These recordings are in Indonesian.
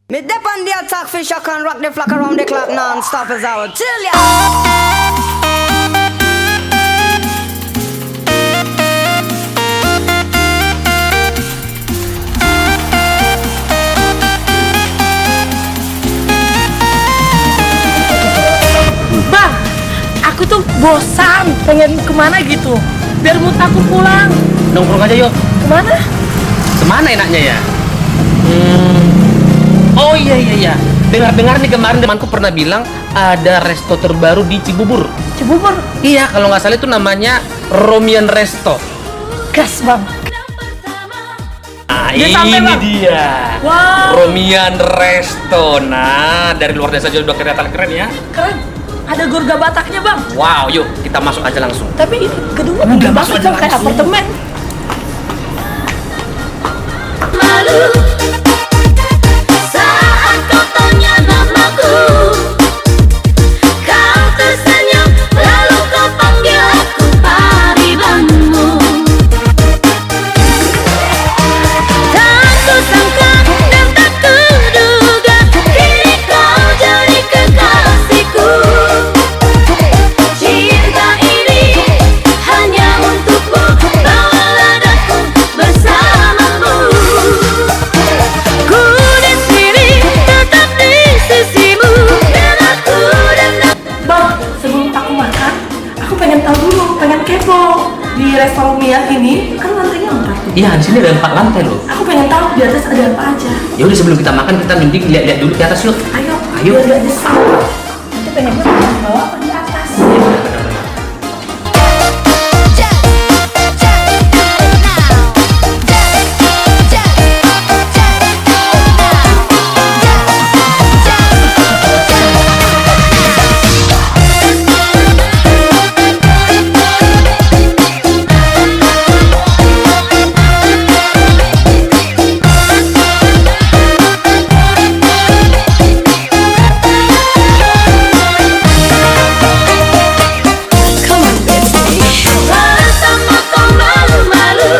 Me dip on the attack fish, I can rock the flock around the clock non-stop as I will tell ya. Bang, aku tuh bosan, pengen kemana gitu. Biar mood aku pulang. Nongkrong aja yuk. Kemana? Kemana enaknya ya? Oh iya. Dengar-dengar nih kemarin temanku pernah bilang ada resto terbaru di Cibubur. Cibubur? Iya, kalau nggak salah itu namanya Romian Resto. Gas bang. Nah, Dia ini sampai, Bang. dia. Wow. Romian Resto. Nah, dari luar desa aja udah kelihatan keren ya. Keren. Ada gurga Bataknya bang. Wow, yuk kita masuk aja langsung. Tapi ini gedungnya Udah, gede masuk banget aja bang, kayak langsung. apartemen. Malu saat kau tanya namaku, kau tersenyum lalu kau panggil aku paribanmu. Tak kusangka dan tak kuduga kini kau jadi kekasihku. Cinta ini hanya untukmu, bawalah daku bersamamu. Ku di sini tetap di sisimu dan aku dan Bang, sebelum aku makan, aku pengen tahu dulu, pengen kepo. Di restoran Mia ini kan lantainya 4 tuh. Iya, di sini ada 4 lantai loh. Aku pengen tahu di atas ada apa aja. Ya udah sebelum kita makan kita mending lihat-lihat dulu di atas yuk. Ayo, Ayo. biar gak nyesel. Nanti pengen di bawah apa di atas? bersama kau malu-malu.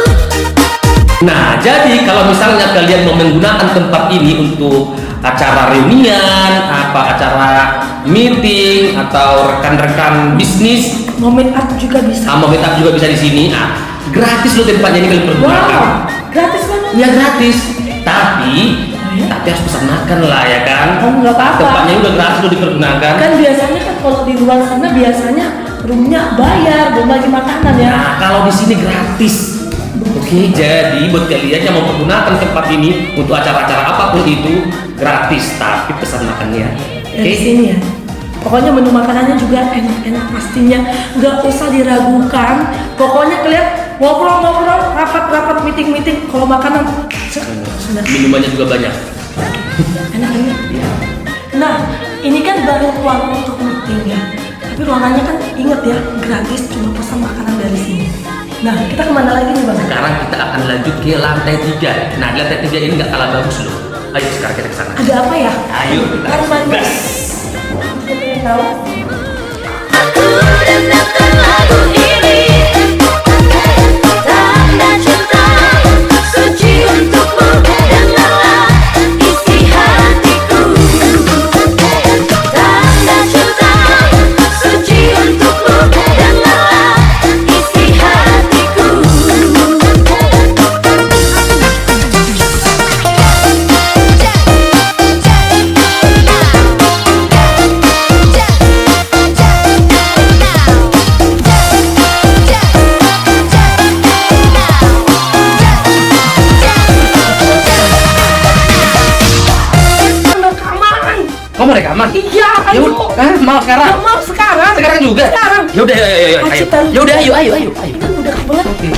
Nah, jadi kalau misalnya kalian mau menggunakan tempat ini untuk acara reunian, acara meeting atau rekan-rekan bisnis, Mau make up juga bisa. sama meet up juga bisa di sini. Gratis loh tempatnya ini kalian pergunakan. Wow, gratis banget. Ya gratis, tapi harus pesan makan lah ya kan. Oh, nggak apa-apa. Tempatnya udah gratis udah dipergunakan. Kan biasanya kan kalau di luar sana biasanya roomnya bayar, belum lagi makanan ya. Nah, kalau di sini gratis. Oke, jadi buat kalian yang mau menggunakan tempat ini untuk acara-acara apapun itu gratis, tapi pesan makannya. Oke. Dari sini ya. Pokoknya menu makanannya juga enak-enak pastinya, nggak usah diragukan. Pokoknya kalian ngobrol-ngobrol, rapat-rapat, meeting-meeting. Kalau makanan, sudah Minumannya juga banyak. enak-enak. Nah, ini kan baru ruangan untuk meeting ya. Tapi ruangannya kan inget ya, gratis, cuma pesan makanan dari sini. Nah, kita kemana lagi nih bang? Sekarang kita akan lanjut ke lantai 3. Nah, di lantai 3 ini nggak kalah bagus loh. Ayo sekarang kita ke sana. Ada apa ya? Ayo kita Mari. gas. Kita pengen tahu. Aku dengarkan lagu ini, tanda cinta suci untukmu, dengarlah isi hatiku. Tanda cinta suci untukmu, dengarlah isi hatiku. Rekaman. Kamu rekaman? Iya, Ya ayo. udah, mau sekarang? Nggak mau sekarang. Sekarang juga? Sekarang. Ya udah, ayo. Cita, Ya udah, ayo. Ini kan udah kebelet. Oke.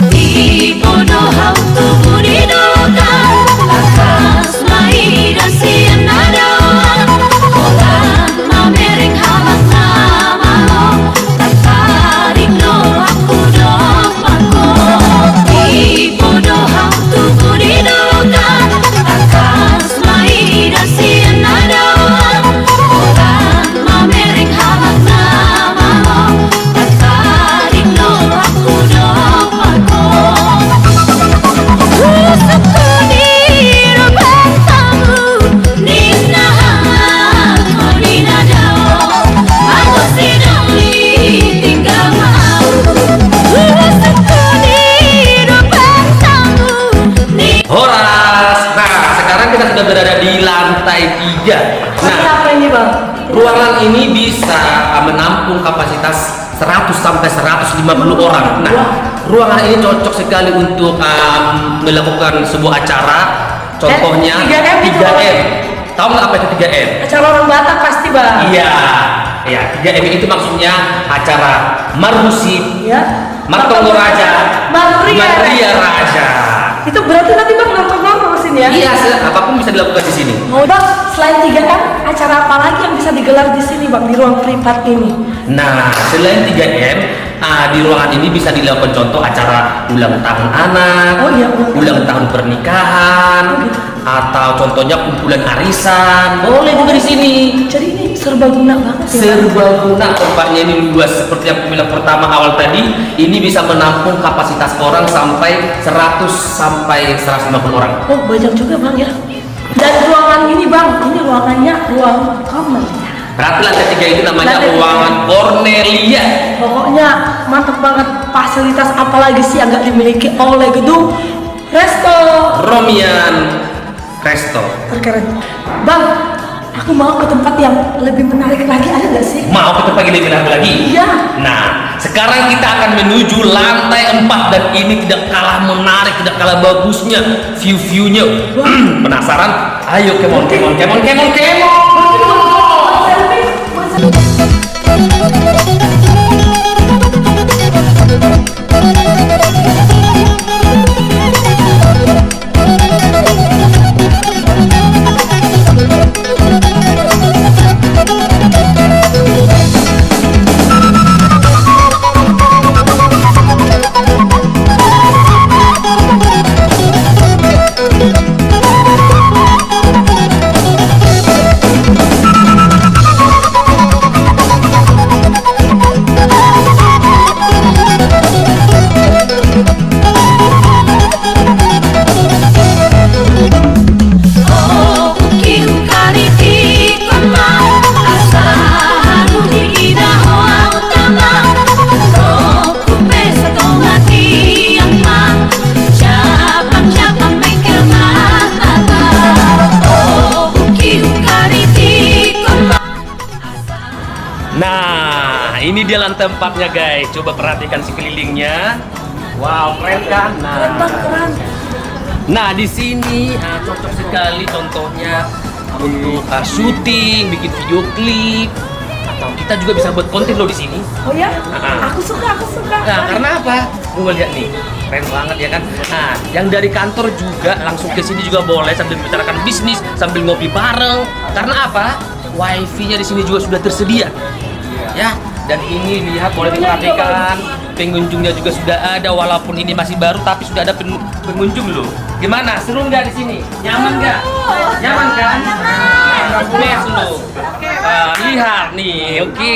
Ibodoh tubuh didoakan, akas mai dan siang nadawan, olah mamering kapasitas 100 sampai 150 orang. Nah, ruangan ini cocok sekali untuk melakukan sebuah acara. Contohnya 3M. Tahu nggak apa itu 3M? Acara orang Batak pasti, Bang. Iya, ya 3M itu maksudnya acara Marmusik, Ya. Martongo Raja, Maria Raja. Itu berarti nanti Bang nonton sini ya? Iya, apapun bisa dilakukan di sini. Oh, Bang, selain 3M, acara apa lagi yang bisa digelar di sini, Bang, di ruang privat ini? Nah, selain 3M, di ruangan ini bisa dilakukan contoh acara ulang tahun anak, Oh iya, ulang tahun pernikahan, atau contohnya kumpulan arisan. Boleh juga di sini. Jadi ini serbaguna banget ya? Serbaguna, tempatnya ini luas seperti yang aku bilang pertama awal tadi. Ini bisa menampung kapasitas orang sampai 100 sampai 150 orang. Oh, banyak juga, Bang, ya? Dan ruangan ini, Bang, ini ruangannya ruang kamar. Berarti lantai 3 itu namanya Lantai 3. ruangan Cornelia. Pokoknya mantep banget. Fasilitas apa lagi sih yang nggak dimiliki oleh gedung Resto? Romian Resto. Terkeren. Bang, aku mau ke tempat yang lebih menarik lagi, ada nggak sih? Mau ke tempat lebih menarik lagi? Iya. Nah, sekarang kita akan menuju lantai 4 dan ini tidak kalah menarik, tidak kalah bagusnya view-viewnya. Penasaran? Ayo, come on. Oh, uki ukariti koma asaru higida hoa utama roku pesa tomati ama Japang bengkel mata Oh, uki ukariti koma Nah, ini dia lantai 4-nya, guys. Coba perhatikan sekelilingnya. Wow, keren kan? Keren, Bang, keren. Nah, di sini cocok sekali contohnya untuk syuting, bikin video klip, atau kita juga bisa buat konten loh di sini. Oh ya? Ah. Aku suka. Nah, karena apa? Gue lihat nih, keren banget ya kan. Nah, yang dari kantor juga langsung ke sini juga boleh sambil membicarakan bisnis, sambil ngopi bareng. Karena apa? Wifi-nya di sini juga sudah tersedia. Ya, dan ini lihat boleh diperhatikan, pengunjungnya juga sudah ada walaupun ini masih baru tapi sudah ada pengunjung loh. Gimana? Seru nggak di sini? Nyaman nggak? Nyaman kan? Mes loh. Lihat nih, oke.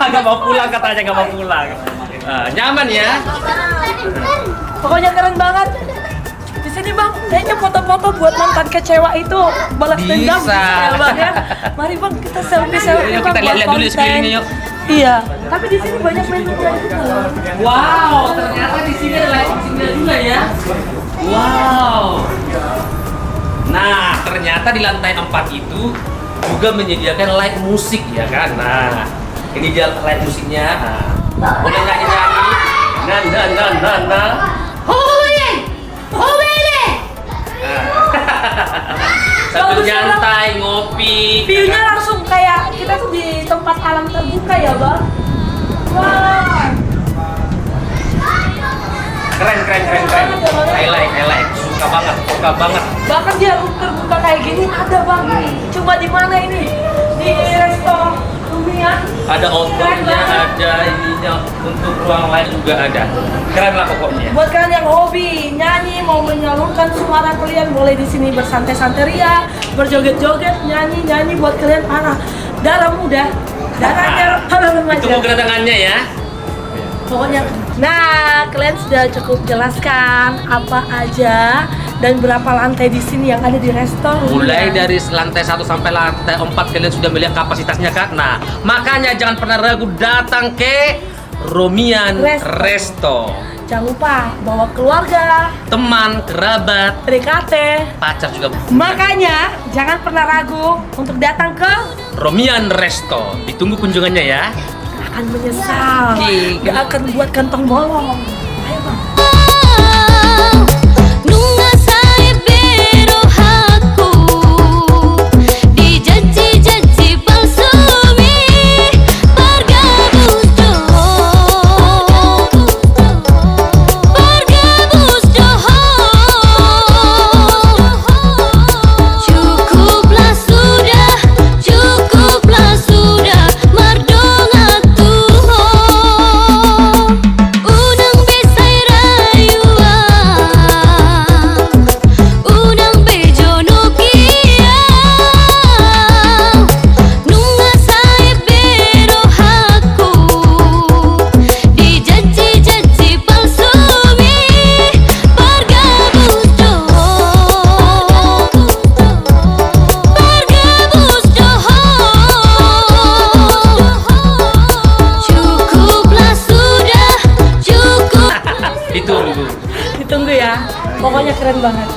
Nggak mau pulang katanya, nggak mau pulang. Nyaman ya? Pokoknya keren banget. Di sini, Bang, kayaknya foto-foto buat mantan kecewa itu balas dendam Bisa. ya, Bang, ya. Mari, Bang, kita selfie Yuk, Bang, kita buat lihat-lihat dulu konten. sekelilingnya, yuk. Iya. Tapi di sini banyak menu-nya juga loh. Wow, ternyata di sini ada lighting signal juga ya. Wow. Nah, ternyata di lantai 4 itu juga menyediakan live musik ya kan. Nah, ini dia live musiknya. Nah, boleh nyanyi-nyanyi. Nah. Sambil Bagus, nyantai, ngopi. View-nya langsung kayak kita tuh di tempat alam terbuka ya, Bang. Wah. Keren. Highlight. Suka banget. Bahkan dia terbuka kayak gini ada, Bang. Cuma di mana ini? Di Resto Romian. Ada outdoornya, ada ininya untuk ruang lain juga ada. Keren lah pokoknya. Buat kalian yang hobi nyanyi, mau menyalurkan suara kalian, boleh di sini bersantai-santai ria, berjoget-joget, nyanyi buat kalian para darah muda, darah remaja. Tunggu kedatangannya ya. Pokoknya, nah kalian sudah cukup jelaskan apa aja dan berapa lantai di sini yang ada di restoran. Mulai dari lantai 1 sampai lantai 4 kalian sudah melihat kapasitasnya kan? Nah, makanya jangan pernah ragu datang ke Romian Resto. Resto. jangan lupa bawa keluarga, teman, kerabat, PDKT. pacar juga. Makanya jangan pernah ragu untuk datang ke Romian Resto, ditunggu kunjungannya ya. akan menyesal, gak akan buat kantong bolong. Ayo bang. Nunga sai pero haku dijanji-janji palsu mi bergabus doho cukuplah sudah mardonga tuho unang besai rayuan unang bejono kia nunga sai pero haku dijanji-janji palsu mi bergabus doho cukuplah sudah cukup. Ditunggu. Ditunggu ya, pokoknya keren banget.